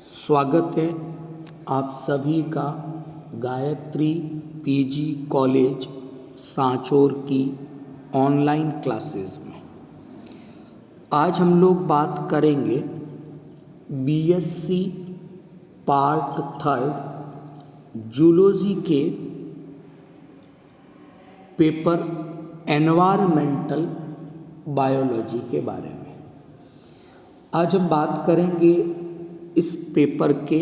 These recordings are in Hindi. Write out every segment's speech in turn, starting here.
स्वागत है आप सभी का गायत्री पीजी कॉलेज सांचौर की ऑनलाइन क्लासेस में। आज हम लोग बात करेंगे बीएससी पार्ट 3 जूलॉजी के पेपर एनवायरमेंटल बायोलॉजी के बारे में। आज हम बात करेंगे इस पेपर के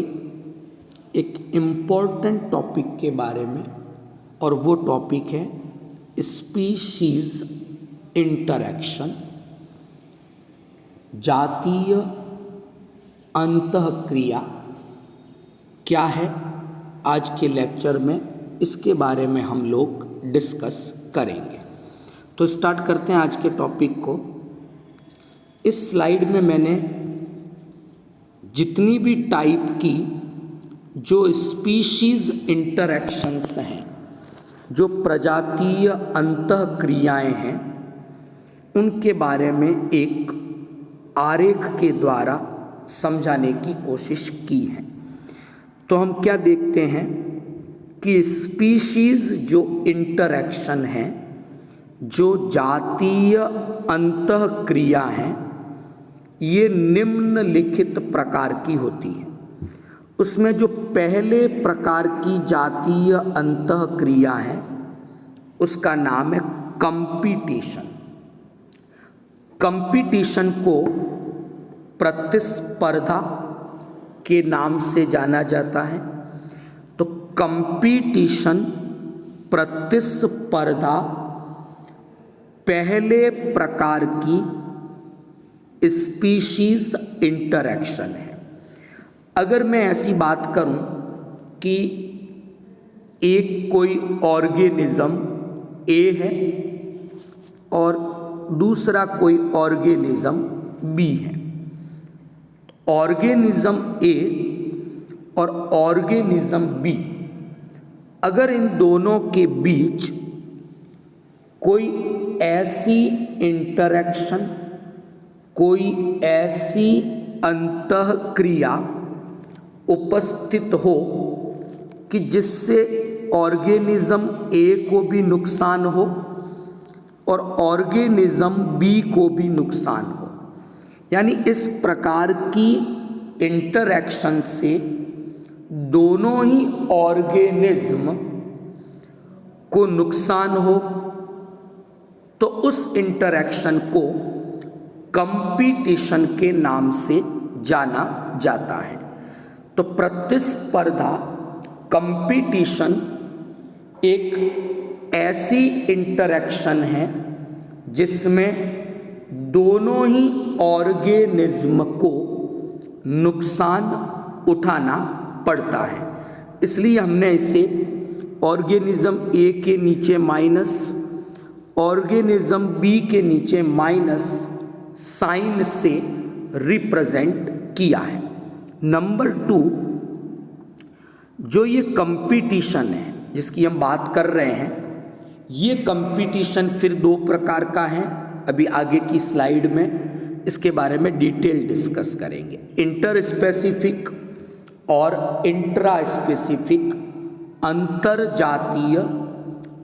एक इम्पॉर्टेंट टॉपिक के बारे में, और वो टॉपिक है स्पीशीज इंटरैक्शन, जातीय अंतःक्रिया क्या है। आज के लेक्चर में इसके बारे में हम लोग डिस्कस करेंगे। तो स्टार्ट करते हैं आज के टॉपिक को। इस स्लाइड में मैंने जितनी भी टाइप की जो स्पीशीज इंटरैक्शंस हैं, जो प्रजातीय अंतःक्रियाएं हैं, उनके बारे में एक आरेख के द्वारा समझाने की कोशिश की है। तो हम क्या देखते हैं कि स्पीशीज जो इंटरैक्शन है, जो जातीय अंतःक्रिया हैं, ये निम्नलिखित प्रकार की होती है। उसमें जो पहले प्रकार की जातीय अंतःक्रिया है उसका नाम है कंपटीशन। कंपटीशन को प्रतिस्पर्धा के नाम से जाना जाता है। तो कंपटीशन, प्रतिस्पर्धा पहले प्रकार की स्पीशीज इंटरैक्शन है। अगर मैं ऐसी बात करूं कि एक कोई ऑर्गेनिज्म ए है और दूसरा कोई ऑर्गेनिज्म बी है, ऑर्गेनिज्म ए और ऑर्गेनिज्म बी, अगर इन दोनों के बीच कोई ऐसी इंटरैक्शन, कोई ऐसी अंतःक्रिया उपस्थित हो कि जिससे ऑर्गेनिज्म ए को भी नुकसान हो और ऑर्गेनिज्म बी को भी नुकसान हो, यानी इस प्रकार की इंटरैक्शन से दोनों ही ऑर्गेनिज्म को नुकसान हो, तो उस इंटरैक्शन को कंपटीशन के नाम से जाना जाता है। तो प्रतिस्पर्धा, कंपटीशन एक ऐसी इंटरैक्शन है जिसमें दोनों ही ऑर्गेनिज्म को नुकसान उठाना पड़ता है। इसलिए हमने इसे ऑर्गेनिज्म ए के नीचे माइनस, ऑर्गेनिज्म बी के नीचे माइनस साइन से रिप्रेजेंट किया है। नंबर 2, जो ये कंपटीशन है जिसकी हम बात कर रहे हैं, ये कंपटीशन फिर 2 प्रकार का है। अभी आगे की स्लाइड में इसके बारे में डिटेल डिस्कस करेंगे। इंटर स्पेसिफिक और इंट्रा स्पेसिफिक, अंतरजातीय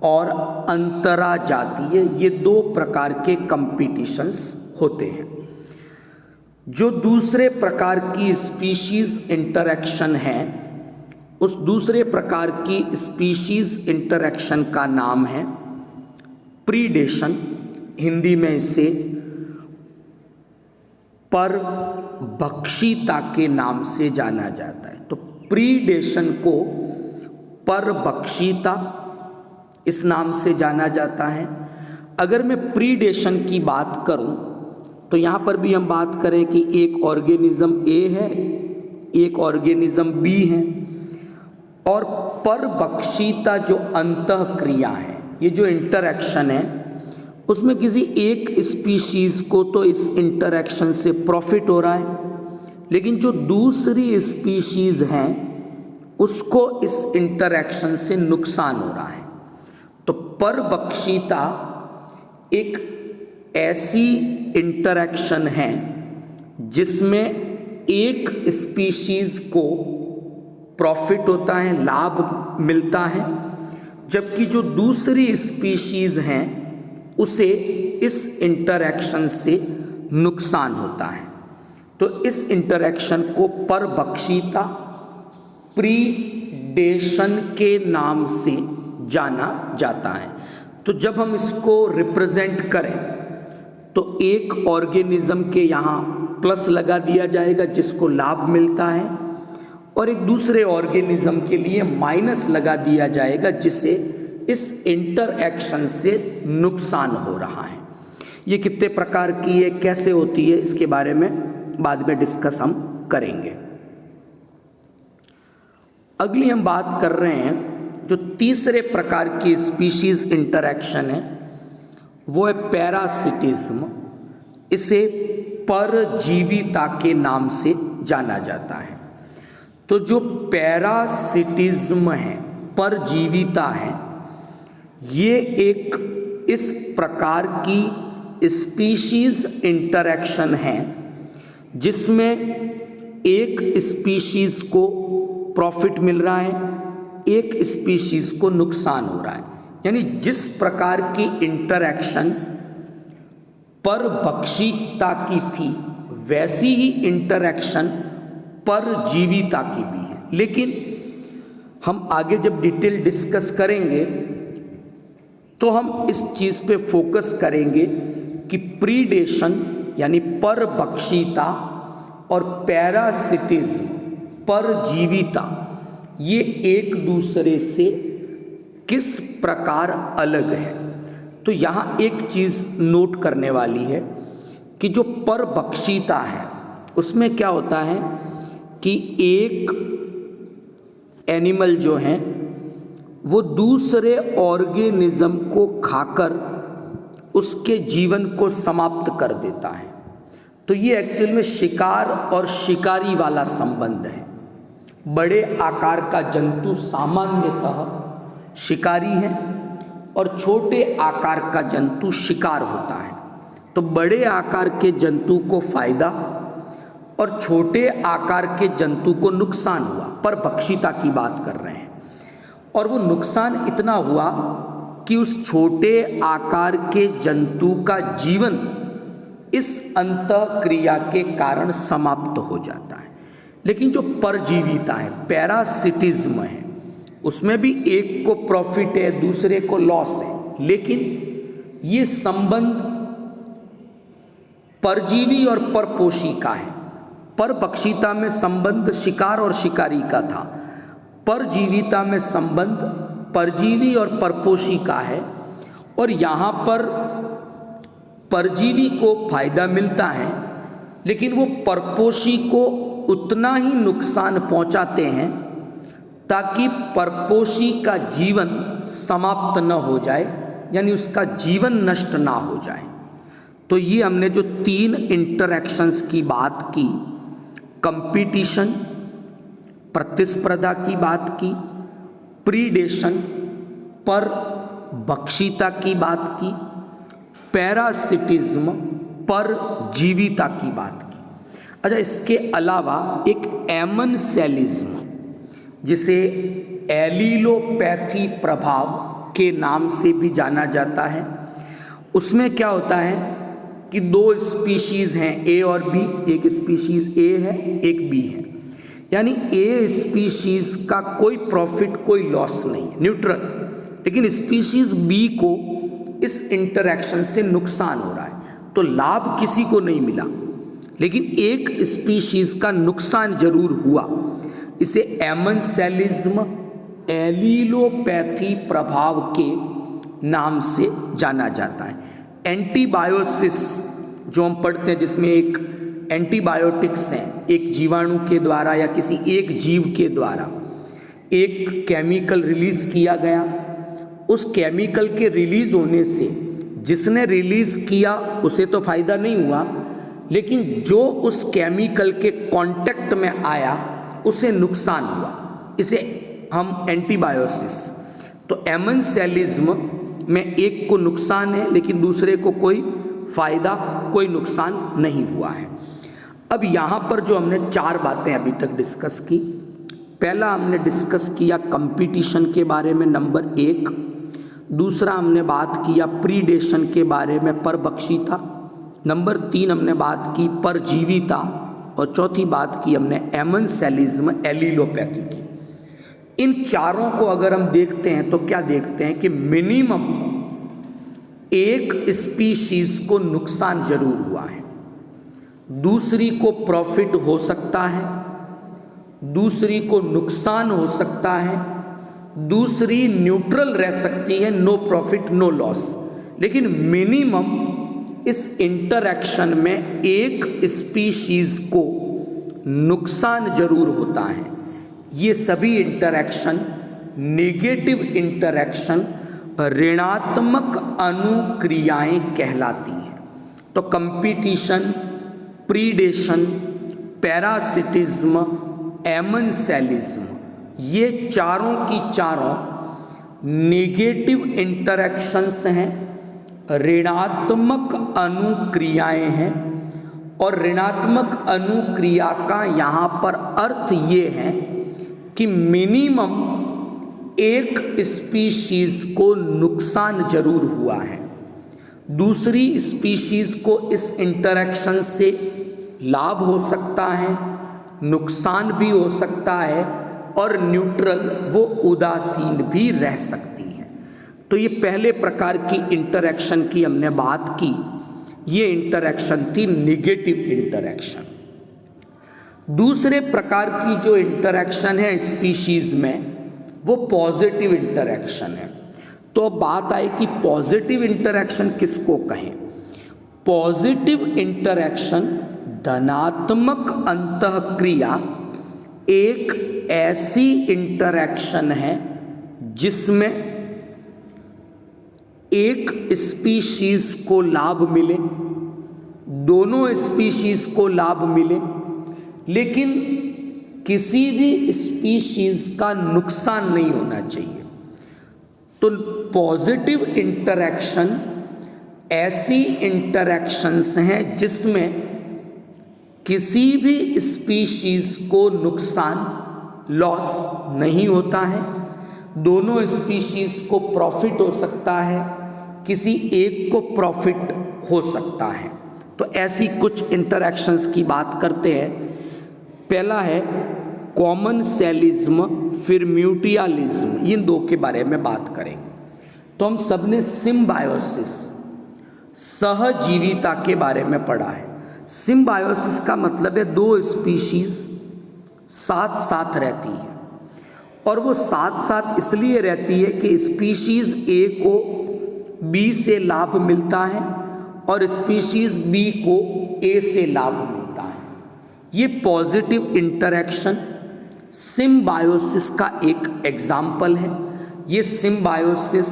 और अंतराजातीय, ये 2 प्रकार के कंपटीशंस होते हैं। जो दूसरे प्रकार की स्पीशीज इंटरैक्शन है, उस दूसरे प्रकार की स्पीशीज इंटरैक्शन का नाम है प्रीडेशन। हिंदी में इसे परभक्षिता के नाम से जाना जाता है। तो प्रीडेशन को परभक्षिता इस नाम से जाना जाता है। अगर मैं प्रीडेशन की बात करूं तो यहाँ पर भी हम बात करें कि एक ऑर्गेनिज्म ए है, एक ऑर्गेनिज्म बी है, और परभक्षिता जो अंतःक्रिया है, ये जो इंटरैक्शन है, उसमें किसी एक स्पीशीज को तो इस इंटरैक्शन से प्रॉफिट हो रहा है, लेकिन जो दूसरी स्पीशीज हैं उसको इस इंटरैक्शन से नुकसान हो रहा है। तो परभक्षिता एक ऐसी इंटरैक्शन है जिसमें एक स्पीशीज को प्रॉफिट होता है, लाभ मिलता है, जबकि जो दूसरी स्पीशीज हैं उसे इस इंटरैक्शन से नुकसान होता है। तो इस इंटरैक्शन को परभक्षिता, प्रीडेशन के नाम से जाना जाता है। तो जब हम इसको रिप्रेजेंट करें तो एक ऑर्गेनिज्म के यहाँ प्लस लगा दिया जाएगा जिसको लाभ मिलता है, और एक दूसरे ऑर्गेनिज्म के लिए माइनस लगा दिया जाएगा जिसे इस इंटरएक्शन से नुकसान हो रहा है। ये कितने प्रकार की है, कैसे होती है, इसके बारे में बाद में डिस्कस हम करेंगे। अगली हम बात कर रहे हैं जो तीसरे प्रकार की स्पीशीज इंटरैक्शन है वो है पैरासिटिज्म। इसे परजीविता के नाम से जाना जाता है। तो जो पैरासिटिज्म है, परजीविता है, ये एक इस प्रकार की स्पीशीज इंटरैक्शन है जिसमें एक स्पीशीज को प्रॉफिट मिल रहा है, एक स्पीशीज को नुकसान हो रहा है। यानी जिस प्रकार की इंटरैक्शन परभक्षिता की थी वैसी ही इंटरैक्शन परजीविता की भी है। लेकिन हम आगे जब डिटेल डिस्कस करेंगे तो हम इस चीज़ पे फोकस करेंगे कि प्रीडेशन यानी परभक्षिता और पैरासिटिज्म परजीविता ये एक दूसरे से किस प्रकार अलग है। तो यहाँ एक चीज़ नोट करने वाली है कि जो परभक्षिता है उसमें क्या होता है कि एक एनिमल जो है वो दूसरे ऑर्गेनिज्म को खाकर उसके जीवन को समाप्त कर देता है। तो ये एक्चुअल में शिकार और शिकारी वाला संबंध है। बड़े आकार का जंतु सामान्यतः शिकारी है और छोटे आकार का जंतु शिकार होता है। तो बड़े आकार के जंतु को फायदा और छोटे आकार के जंतु को नुकसान हुआ। परभक्षिता की बात कर रहे हैं, और वो नुकसान इतना हुआ कि उस छोटे आकार के जंतु का जीवन इस अंतःक्रिया के कारण समाप्त हो जाता है। लेकिन जो परजीविता है, पैरासिटिज्म है, उसमें भी एक को प्रॉफिट है, दूसरे को लॉस है। लेकिन ये संबंध परजीवी और परपोषी का है। परभक्षिता में संबंध शिकार और शिकारी का था, परजीविता में संबंध परजीवी और परपोषी का है। और यहाँ पर परजीवी को फायदा मिलता है लेकिन वो परपोषी को उतना ही नुकसान पहुँचाते हैं ताकि परपोषी का जीवन समाप्त न हो जाए, यानी उसका जीवन नष्ट ना हो जाए। तो ये हमने जो तीन इंटरैक्शंस की बात की, कंपटीशन प्रतिस्पर्धा की बात की, प्रीडेशन परभक्षिता की बात की, पैरासिटिज्म परजीविता की बात की। अच्छा, इसके अलावा एक एमनसेलिज्म जिसे एलिलोपैथी प्रभाव के नाम से भी जाना जाता है, उसमें क्या होता है कि दो स्पीशीज़ हैं ए और बी। एक स्पीशीज़ ए है, एक बी है। यानी ए स्पीशीज़ का कोई प्रॉफिट कोई लॉस नहीं है, न्यूट्रल। लेकिन स्पीशीज़ बी को इस इंटरैक्शन से नुकसान हो रहा है। तो लाभ किसी को नहीं मिला लेकिन एक स्पीशीज़ का नुकसान जरूर हुआ। इसे एमनसेलिज्म एलिलोपैथी प्रभाव के नाम से जाना जाता है। एंटीबायोसिस जो हम पढ़ते हैं, जिसमें एक एंटीबायोटिक्स हैं, एक जीवाणु के द्वारा या किसी एक जीव के द्वारा एक केमिकल रिलीज किया गया। उस केमिकल के रिलीज होने से जिसने रिलीज किया उसे तो फायदा नहीं हुआ, लेकिन जो उस केमिकल के कांटेक्ट में आया उसे नुकसान हुआ। इसे हम एंटीबायोसिस। तो एमनसेलिज्म में एक को नुकसान है लेकिन दूसरे को कोई फायदा कोई नुकसान नहीं हुआ है। अब यहाँ पर जो हमने 4 बातें अभी तक डिस्कस की, पहला हमने डिस्कस किया कंपटीशन के बारे में, नंबर 1। दूसरा हमने बात किया प्रीडेशन के बारे में, परभक्षिता। नंबर 3 हमने बात की परजीविता, और चौथी बात की हमने एमेंसेलिज्म, एलीलोपैथी की। इन चारों को अगर हम देखते हैं तो क्या देखते हैं कि मिनिमम एक स्पीशीज को नुकसान जरूर हुआ है, दूसरी को प्रॉफिट हो सकता है, दूसरी को नुकसान हो सकता है, दूसरी न्यूट्रल रह सकती है, नो प्रॉफिट नो लॉस। लेकिन मिनिमम इस इंटरैक्शन में एक स्पीशीज को नुकसान जरूर होता है। ये सभी इंटरैक्शन, नेगेटिव इंटरैक्शन, ऋणात्मक अनुक्रियाएं कहलाती हैं। तो कंपटीशन, प्रीडेशन, पैरासिटिज्म, एमेंसेलिज्म, ये चारों की चारों नेगेटिव इंटरैक्शंस हैं, ऋणात्मक अनुक्रियाएं हैं। और ऋणात्मक अनुक्रिया का यहाँ पर अर्थ ये है कि मिनिमम एक स्पीशीज को नुकसान जरूर हुआ है, दूसरी स्पीशीज को इस इंटरैक्शन से लाभ हो सकता है, नुकसान भी हो सकता है, और न्यूट्रल वो उदासीन भी रह सकती है। तो ये पहले प्रकार की इंटरैक्शन की हमने बात की, ये इंटरैक्शन थी नेगेटिव इंटरैक्शन। दूसरे प्रकार की जो इंटरैक्शन है स्पीशीज में, वो पॉजिटिव इंटरैक्शन है। तो अब बात आई कि पॉजिटिव इंटरैक्शन किसको कहें। पॉजिटिव इंटरैक्शन, धनात्मक अंतःक्रिया, एक ऐसी इंटरैक्शन है जिसमें एक स्पीशीज को लाभ मिले, दोनों स्पीशीज को लाभ मिले, लेकिन किसी भी स्पीशीज का नुकसान नहीं होना चाहिए। तो पॉजिटिव इंटरैक्शन ऐसी इंटरैक्शंस हैं जिसमें किसी भी स्पीशीज को नुकसान, लॉस नहीं होता है, दोनों स्पीशीज को प्रॉफिट हो सकता है, किसी एक को प्रॉफिट हो सकता है। तो ऐसी कुछ इंटरैक्शंस की बात करते हैं। पहला है कॉमनसेलिज्म, फिर म्यूचुअलिज्म, इन दो के बारे में बात करेंगे। तो हम सबने सिम्बायोसिस, सहजीविता के बारे में पढ़ा है। सिम्बायोसिस का मतलब है दो स्पीशीज साथ साथ रहती है, और वो साथ साथ इसलिए रहती है कि स्पीशीज ए को बी से लाभ मिलता है और स्पीशीज बी को ए से लाभ मिलता है। ये पॉजिटिव इंटरैक्शन सिम्बायोसिस का एक एग्जाम्पल है। ये सिम्बायोसिस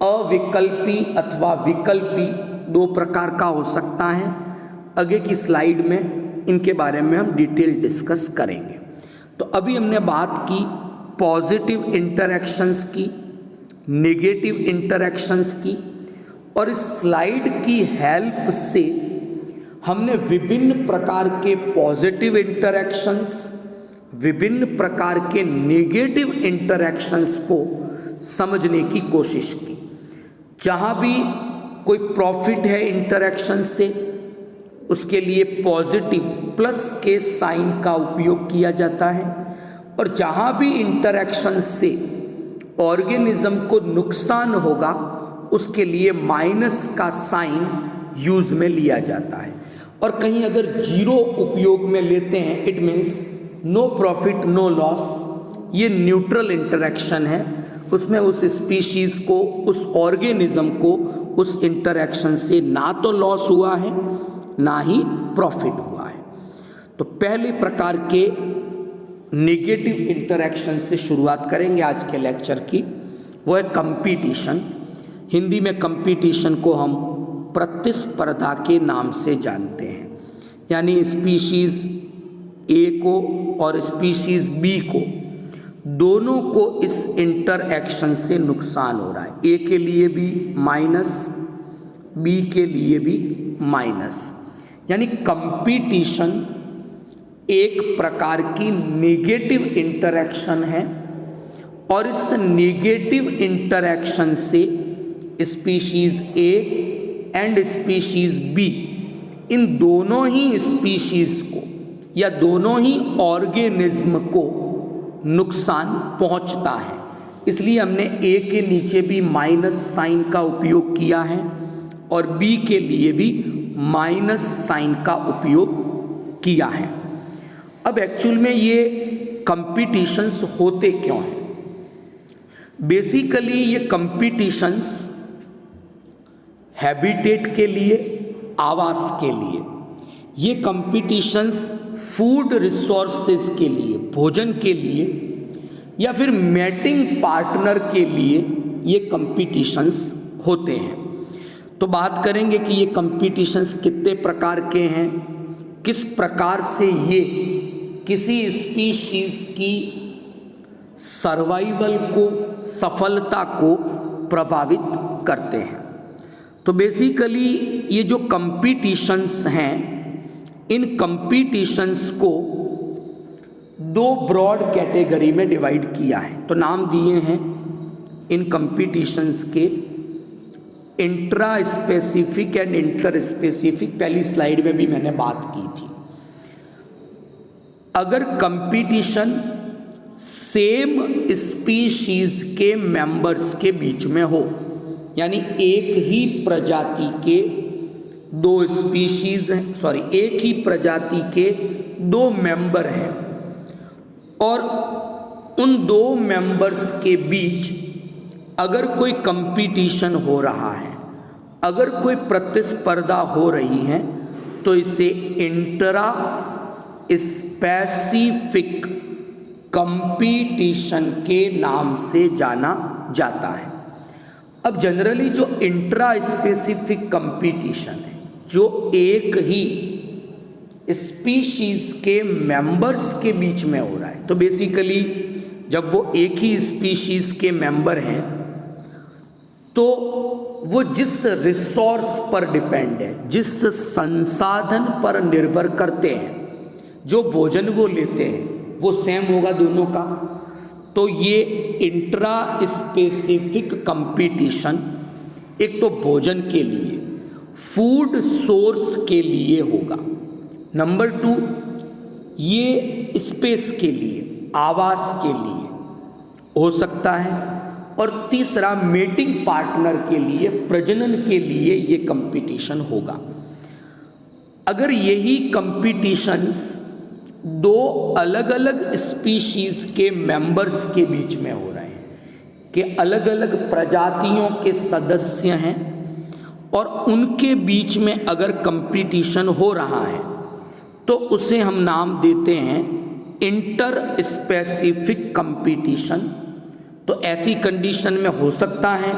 अविकल्पी अथवा विकल्पी दो प्रकार का हो सकता है। आगे की स्लाइड में इनके बारे में हम डिटेल डिस्कस करेंगे। तो अभी हमने बात की पॉजिटिव इंटरैक्शंस की, नेगेटिव इंटरैक्शंस की, और इस स्लाइड की हेल्प से हमने विभिन्न प्रकार के पॉजिटिव इंटरैक्शंस, विभिन्न प्रकार के नेगेटिव इंटरैक्शंस को समझने की कोशिश की। जहाँ भी कोई प्रॉफिट है इंटरैक्शन से, उसके लिए पॉजिटिव प्लस के साइन का उपयोग किया जाता है, और जहाँ भी इंटरैक्शन से ऑर्गेनिज्म को नुकसान होगा उसके लिए माइनस का साइन यूज में लिया जाता है। और कहीं अगर जीरो उपयोग में लेते हैं, it means no profit no loss, ये न्यूट्रल इंटरैक्शन है। उसमें उस स्पीशीज को, उस ऑर्गेनिज्म को उस इंटरैक्शन से ना तो लॉस हुआ है ना ही प्रॉफिट हुआ है। तो पहले प्रकार के नेगेटिव इंटरैक्शन से शुरुआत करेंगे आज के लेक्चर की, वो है कंपटीशन। हिंदी में कंपटीशन को हम प्रतिस्पर्धा के नाम से जानते हैं। यानी स्पीशीज ए को और स्पीशीज बी को, दोनों को इस इंटरएक्शन से नुकसान हो रहा है। ए के लिए भी माइनस, बी के लिए भी माइनस। यानी कंपटीशन एक प्रकार की नेगेटिव इंटरैक्शन है और इस नेगेटिव इंटरैक्शन से species A and species B, इन दोनों ही स्पीशीज को या दोनों ही ऑर्गेनिज्म को नुकसान पहुंचता है। इसलिए हमने ए के नीचे भी माइनस साइन का उपयोग किया है और बी के लिए भी माइनस साइन का उपयोग किया है। अब एक्चुअल में ये कंपटीशंस होते क्यों हैं? बेसिकली ये कंपटीशंस हैबिटेट के लिए, आवास के लिए, ये कंपटीशंस फूड रिसोर्सेज के लिए, भोजन के लिए, या फिर मैटिंग पार्टनर के लिए ये कंपटीशंस होते हैं। तो बात करेंगे कि ये कंपटीशंस कितने प्रकार के हैं, किस प्रकार से ये किसी स्पीशीज की सर्वाइवल को, सफलता को प्रभावित करते हैं। तो बेसिकली ये जो कंपटीशंस हैं, इन कंपटीशंस को दो ब्रॉड कैटेगरी में डिवाइड किया है। तो नाम दिए हैं इन कंपटीशंस के intra specific and inter specific. पहली स्लाइड में भी मैंने बात की थी। अगर कंपटीशन सेम स्पीशीज के मेंबर्स के बीच में हो, यानी एक ही प्रजाति के दो स्पीशीज हैं, एक ही प्रजाति के दो मेंबर हैं और उन दो मेंबर्स के बीच अगर कोई कंपटीशन हो रहा है, अगर कोई प्रतिस्पर्धा हो रही है, तो इसे इंट्रा स्पेसिफिक कंपटीशन के नाम से जाना जाता है। अब जनरली जो इंट्रा स्पेसिफिक कंपटीशन है, जो एक ही स्पीशीज के मेंबर्स के बीच में हो रहा है, तो बेसिकली जब वो एक ही स्पीशीज के मेंबर हैं तो वो जिस रिसोर्स पर डिपेंड है, जिस संसाधन पर निर्भर करते हैं, जो भोजन वो लेते हैं वो सेम होगा दोनों का। तो ये इंट्रा स्पेसिफिक कंपटीशन एक तो भोजन के लिए, फूड सोर्स के लिए होगा। नंबर 2, ये स्पेस के लिए, आवास के लिए हो सकता है। और तीसरा, मेटिंग पार्टनर के लिए, प्रजनन के लिए ये कंपटीशन होगा। अगर यही कंपटीशंस दो अलग अलग स्पीशीज के मेंबर्स के बीच में हो रहे हैं, कि अलग अलग प्रजातियों के सदस्य हैं और उनके बीच में अगर कंपटीशन हो रहा है, तो उसे हम नाम देते हैं इंटर स्पेसिफिक कंपटीशन। तो ऐसी कंडीशन में हो सकता है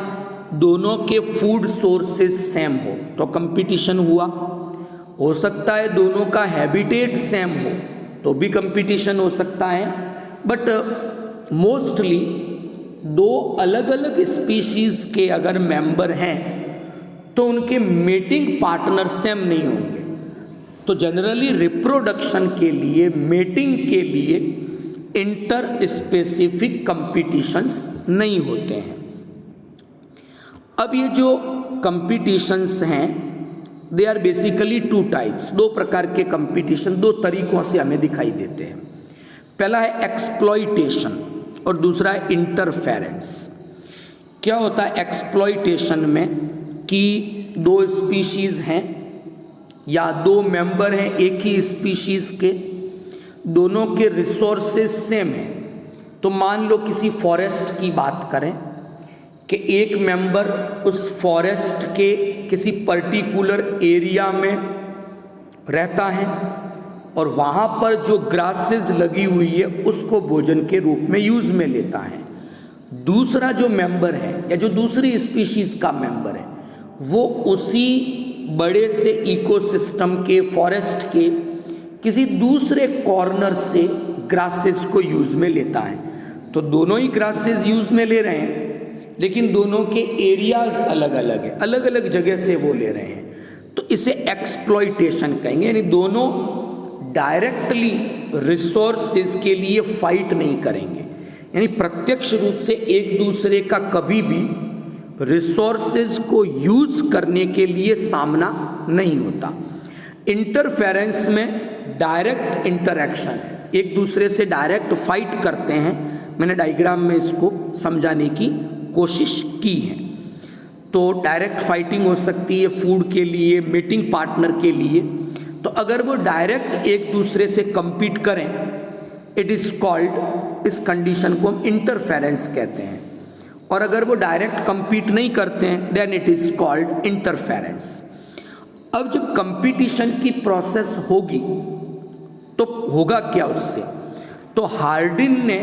दोनों के फूड सोर्सेस सेम हो तो कंपटीशन हुआ, हो सकता है दोनों का हैबिटेट सेम हो तो भी कंपटीशन हो सकता है। बट मोस्टली दो अलग अलग स्पीशीज के अगर मेंबर हैं तो उनके मेटिंग पार्टनर सेम नहीं होंगे। तो जनरली रिप्रोडक्शन के लिए, मेटिंग के लिए इंटर स्पेसिफिक कंपटीशंस नहीं होते हैं। अब ये जो कंपटीशंस हैं, दे आर बेसिकली 2 टाइप्स। 2 प्रकार के कंपटीशन 2 तरीकों से हमें दिखाई देते हैं। पहला है एक्सप्लॉइटेशन और दूसरा है इंटरफेरेंस। क्या होता है एक्सप्लॉइटेशन में कि 2 स्पीशीज हैं या 2 मेंबर हैं एक ही स्पीशीज के, दोनों के रिसोर्सेज सेम हैं। तो मान लो किसी फॉरेस्ट की बात करें कि एक मेंबर उस फॉरेस्ट के किसी पर्टिकुलर एरिया में रहता है और वहाँ पर जो ग्रासेस लगी हुई है उसको भोजन के रूप में यूज़ में लेता है। दूसरा जो मेंबर है या जो दूसरी स्पीशीज़ का मेंबर है वो उसी बड़े से इकोसिस्टम के, फॉरेस्ट के किसी दूसरे कॉर्नर से ग्रासेस को यूज़ में लेता है। तो दोनों ही ग्रासेस यूज़ में ले रहे हैं, लेकिन दोनों के एरियाज़ अलग अलग है, अलग अलग जगह से वो ले रहे हैं। तो इसे एक्सप्लॉइटेशन कहेंगे। यानी दोनों डायरेक्टली रिसोर्सेज के लिए फाइट नहीं करेंगे, यानी प्रत्यक्ष रूप से एक दूसरे का कभी भी रिसोर्सेज को यूज करने के लिए सामना नहीं होता। इंटरफेरेंस में डायरेक्ट इंटरैक्शन है, एक दूसरे से डायरेक्ट फाइट करते हैं। मैंने डायग्राम में इसको समझाने की कोशिश की है। तो डायरेक्ट फाइटिंग हो सकती है फूड के लिए, मीटिंग पार्टनर के लिए। तो अगर वो डायरेक्ट एक दूसरे से compete करें, इट इज़ कॉल्ड, इस कंडीशन को हम इंटरफेरेंस कहते हैं। और अगर वो डायरेक्ट compete नहीं करते हैं, then it is called interference. अब जब कंपटीशन की प्रोसेस होगी तो होगा क्या उससे? तो हार्डिन ने,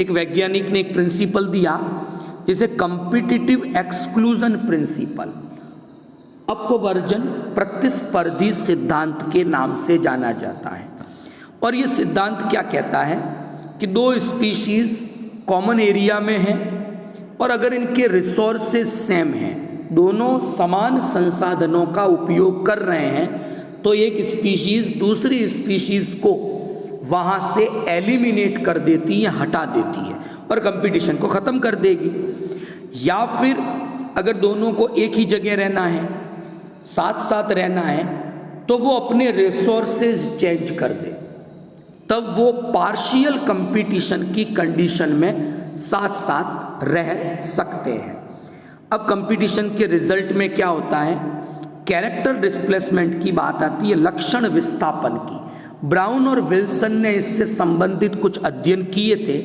एक वैज्ञानिक ने एक प्रिंसिपल दिया जिसे कॉम्पिटिटिव एक्सक्लूजन प्रिंसिपल, अपवर्जन प्रतिस्पर्धी सिद्धांत के नाम से जाना जाता है। और ये सिद्धांत क्या कहता है कि दो स्पीशीज कॉमन एरिया में हैं और अगर इनके रिसोर्सेज सेम हैं, दोनों समान संसाधनों का उपयोग कर रहे हैं, तो एक स्पीशीज दूसरी स्पीशीज को वहाँ से एलिमिनेट कर देती है, हटा देती है और कंपटीशन को ख़त्म कर देगी। या फिर अगर दोनों को एक ही जगह रहना है, साथ साथ रहना है, तो वो अपने रिसोर्सेज चेंज कर दे, तब वो पार्शियल कंपटीशन की कंडीशन में साथ साथ रह सकते हैं। अब कंपटीशन के रिजल्ट में क्या होता है? कैरेक्टर डिस्प्लेसमेंट की बात आती है, लक्षण विस्थापन की। ब्राउन और विल्सन ने इससे संबंधित कुछ अध्ययन किए थे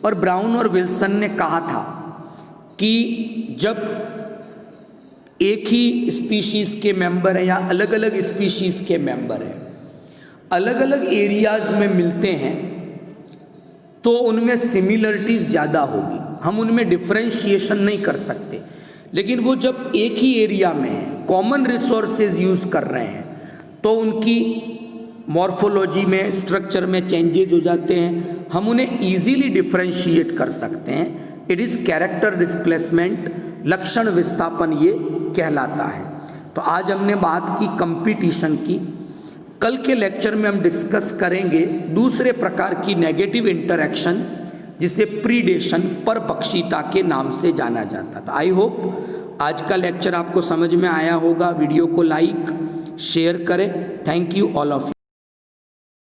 और ब्राउन और विल्सन ने कहा था कि जब एक ही स्पीशीज़ के मेंबर हैं या अलग अलग स्पीशीज़ के मेंबर हैं, अलग अलग एरियाज़ में मिलते हैं, तो उनमें सिमिलरिटीज़ ज़्यादा होगी, हम उनमें डिफरेंशिएशन नहीं कर सकते। लेकिन वो जब एक ही एरिया में हैं, कॉमन रिसोर्सेज यूज़ कर रहे हैं, तो उनकी मॉर्फोलॉजी में, स्ट्रक्चर में चेंजेस हो जाते हैं, हम उन्हें ईजीली डिफरेंशिएट कर सकते हैं। इट इज़ कैरेक्टर डिस्प्लेसमेंट, लक्षण विस्थापन ये कहलाता है। तो आज हमने बात की कंपटीशन की। कल के लेक्चर में हम डिस्कस करेंगे दूसरे प्रकार की नेगेटिव इंटरैक्शन, जिसे प्रीडेशन, परपक्षिता के नाम से जाना जाता था। आई होप आज का लेक्चर आपको समझ में आया होगा। वीडियो को लाइक शेयर करें। Thank you all of you.